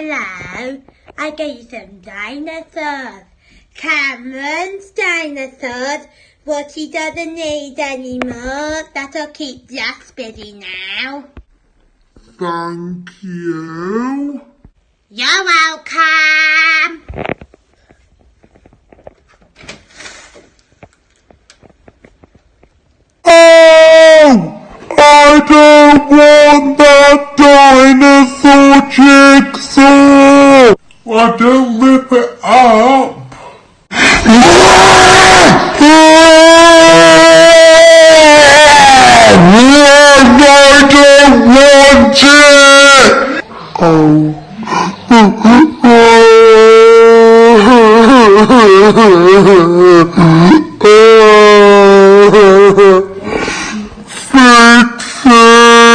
Hello, I gave you some dinosaurs. Cameron's dinosaurs, what he doesn't need anymore. That'll keep Jack busy now. Thank you. You're welcome. Oh! I don't want that dinosaur Jigsaw! I don't rip it up! I don't want it! Oh. Fix it!